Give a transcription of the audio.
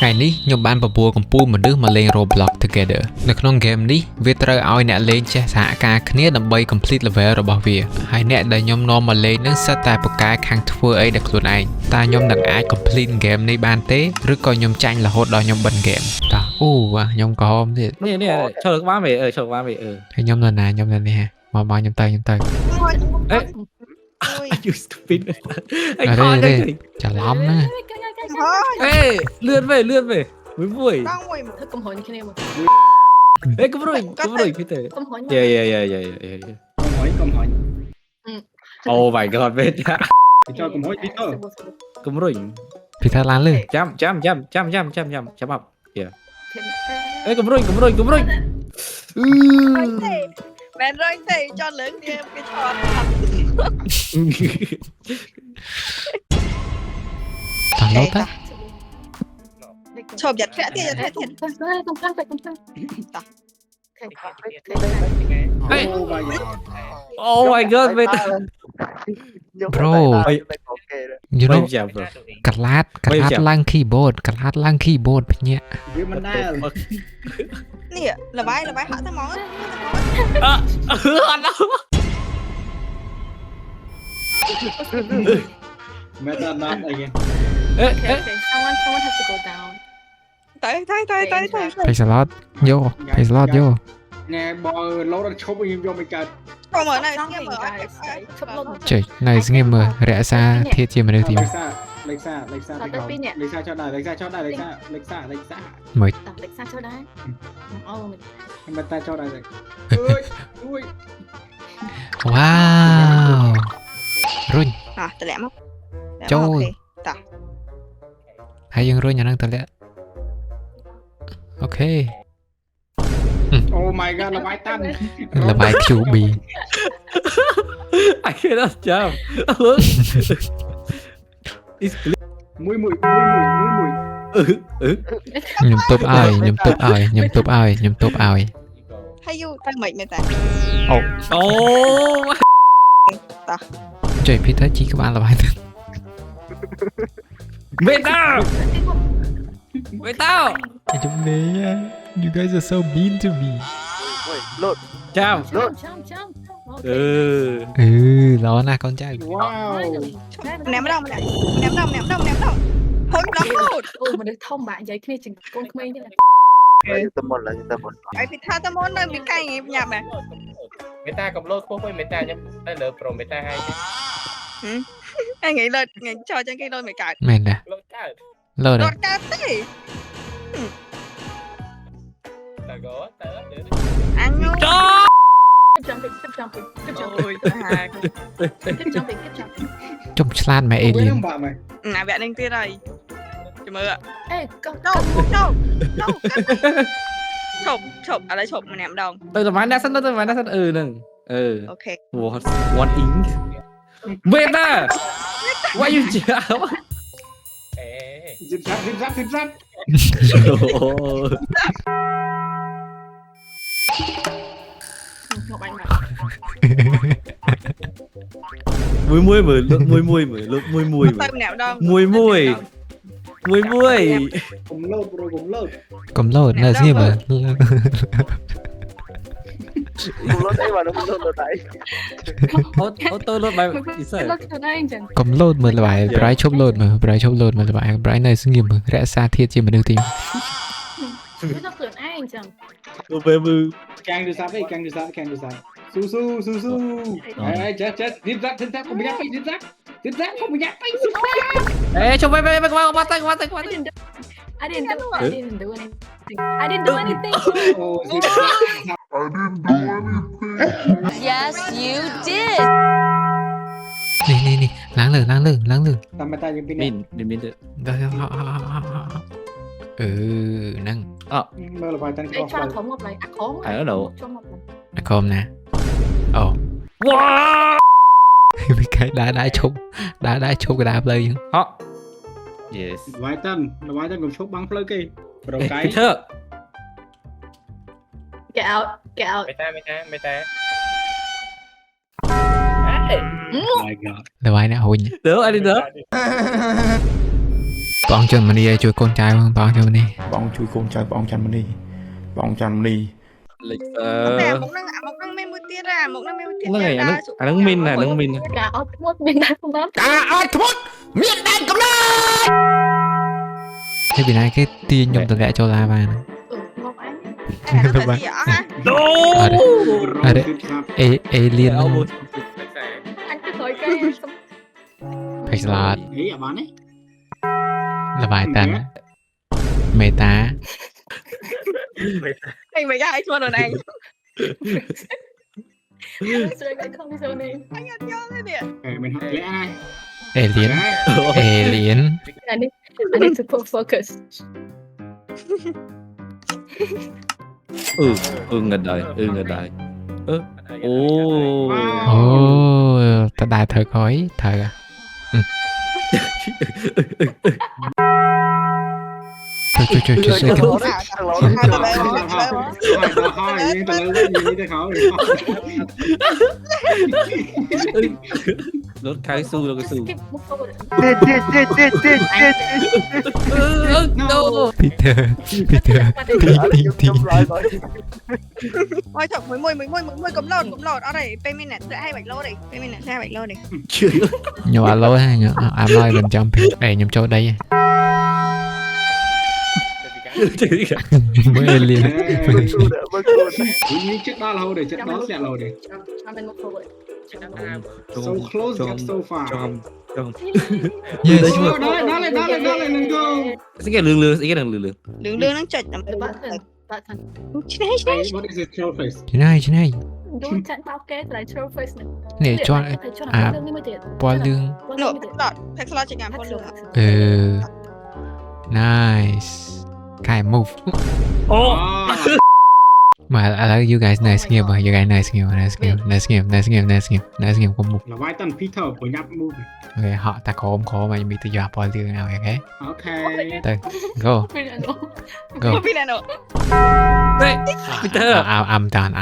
ngày ní nhom ban bờ bùa cùng pu mà nước mà lên Roblox together.នៅក្នុង game នេះវាត្រូវឲ្យអ្នកលេងចេះសហការគ្នាដើម្បី complete level របស់វាហើយអ្នកដែលខ្ញុំនាំមកលេងនឹងសិតតែប្រកែខាងធ្វើអីដែលខ្លួនឯងតើខ្ញុំនឹងអាច complete game នេះបានទេឬក៏ខ្ញុំចាញ់រហូតដល់ខ្ញុំបិទ game តើអូខ្ញុំក្រហមទៀតនេះចូលក្បាលវិញចូលក្បាលវិញហើយខ្ញុំនៅណាខ្ញុំនៅនេះមកខ្ញុំទៅអេ you stupid អីខលទៅច្រឡំណាអេលឿនវិញមួយ đang ngồi Thôi cầm hồn kia mà. អេកុំរុញពីទៅ Cầm hồn. យេ កំហុញ Oh my god វិញ ចូលកំហុញទីទៅ កុំរុញ ពីថាឡើងលើ ចាំអប់អេកុំរុញ rồi thế bạn rồi thế cho lớn đi em cái trò តោះលោត chộp giật khẽ tiền giật khẽ tiền Cầm khăn vậy cầm khăn. Oh my god វិញ bro you know ចាំ bro កលាតឡើង keyboard ភ្ញាក់ វាមិនដែល nè là bài hạ thằng món អត់ដល់ មែនតែណាត់អីគេ Okay. Someone has to go down. tới ភេសឡតយក ណែបើលោតឈប់ខ្ញុំយកមិនកើត còn ở này Xong nghe hình mở guys. Chụp luôn. ចេះនៅស្ងៀមមើលរក្សាធាតជាមនុស្សទី លេខសាលេខសាចោលដែរលេខសា Đặt lịch xa cho đấy. Oh. មិនតែចោលដែរអើយ វ៉ាវរុញ à tao lẹ mất Trời. ហើយយើងរុញអាហ្នឹងទៅលាក់អូខេ អូ my god ល្បាយតាន់ លបាយ QB I cannot jump មួយ ខ្ញុំទប់ឲ្យ hay du tao mệt mày ta អូ ចេះពីទៅជីក្បាលលបាយទៅ មេតា ជុំនេះ you guys are so mean to me ចាំ Jump. អឺ ល្អណាស់កូនចៅ វ៉ាវ ném đâu thôi đâu Ôi mà được thông bạn giấy kia chừng con khmer như này. Tâm môn ai bị tha tao muốn nơi bị cay nghiệp nhập này មេតាកំឡោតពោះវិញមេតាខ្ញុំទៅលើប្រូមេតាហើយ anh nghĩ lên ngày cho cho cái đôi mày cài មែនដែរ លោតកើត លោត đột ca tí តើក៏តើ ăn ngon Keep jumping. ôi Keep jumping. ជុំឆ្លាតមែនអេលៀន បាក់មែន nè bạn đang tia đây cho mơ ạ Ê, con đâu chụp ở đây chụp mà ném đồng ទៅប្រហែលណាសិនទៅប្រហែលណាសិនហ្នឹង ok what ink មេតា why you jump អេ សិបសាប់ Ngọc Anh mà. មួយមើលលើកមួយ tao ném đồng មួយកុំលោត កុំលោតនៅស្ងៀមមើល Lốt đấy mà nó không lốt đấy អូទៅលើបែប Look to the engine. កុំលោតមើលលបាយប្រៃឈប់លោតមើលលបាយប្រៃនៅស្ងៀមមើលរក្សាធាតជាមនុស្សទី Look to the engine. ទៅពេលមើល càng được sao su ấy chết tiếp giáp không bị giáp không bị giáp អេជុំបែបមកបាត់ទៅ I didn't do anything. ô Yes, you did. នេះឡើងលើ tao mày ta dùng pin មានទៅ ហ្នឹង mơ là vài tan Ê, cho nó thốn một này. Khốn. I don't know Cho một này. កុំណាអូ វ៉ា វាកែដើរឈប់កដាផ្លូវហ្នឹង ហ៎ yes vài tan còn chốt băng phơi cây rồi cái ធើ Get out. មេតា my god លបាយណាហ៊ុញ ទៅអីទៅ បងជន់មនីឲ្យកូនចៅបងជន់មនី បងជួយកូនចៅបងច័ន្ទមនីបងច័ន្ទមនី លេខ តែមុខហ្នឹងមានមួយទៀតមុខហ្នឹងមានមួយទៀត ហ្នឹងហើយអាហ្នឹងមីនអាហ្នឹងមីន ការអត់ធ្មត់មានដែរកំណត់ ការអត់ធ្មត់មានដែនកំណត់ ហើយពីណាគេទាញខ្ញុំទម្លាក់ចូលឡាបាន មកអញ ទៅបា អរេអេលៀន អោមួយ អញទៅក្រោយគេ ផេកស្លាត ហីអាបានទេ លបាយតាន់មេតា អីមិនឲ្យឈ្មោះខ្លួនឯង ស្រីគេខំទៅនេះ អញអត់យល់ទេនេះ មិនហត់លាក់ណា អេលៀនអេលៀន អានេះ super focus ងឹតដែរងឹតដែរអូ អូតដែរត្រូវក្រោយត្រូវជួយ ទៅលើ ហើយយើងទៅលើយើងទៅក្រោយ រត់ខៅស៊ូរត់ស៊ូ keep move forward ទៀត ពីធើទី អើយចុះមួយកំឡោតអត់ទេពេលមានអ្នកធ្លាក់ឲ្យបាច់លោតទេពេលមានអ្នកធ្លាក់បាច់លោតទេ ខ្ញុំអត់លោហើយខ្ញុំអាប់ឡើយមិនចាំពេកខ្ញុំចូលដីមើលអេលៀន នេះចិត្តដល់រហូតចិត្តដល់ស្លាក់រហូត I'm in move forward so close yet so far យេ ដល់នឹងgo ស្អីគេលឿងស្អីគេលឿង លឿងហ្នឹងចុចដើម្បី the button button ឆ្នេះ what is it show face ឆ្នៃ ดูចាក់តោគេតែ throw face នេះ នេះជន់នេះមួយទៀត ពណ៌លឿង នោះដតផេកស្លតជាងពណ៌លឿង nice kind move អូ មកឥឡូវ you guys nice game you guys nice gameកុំ move លវាយតាន់ Peter ប្រញាប់ move អូខេហក់តាក្រមឲ្យមានទៅយកពណ៌លឿងឲ្យអូខេ okay go ពីណានោះ Peter I'm done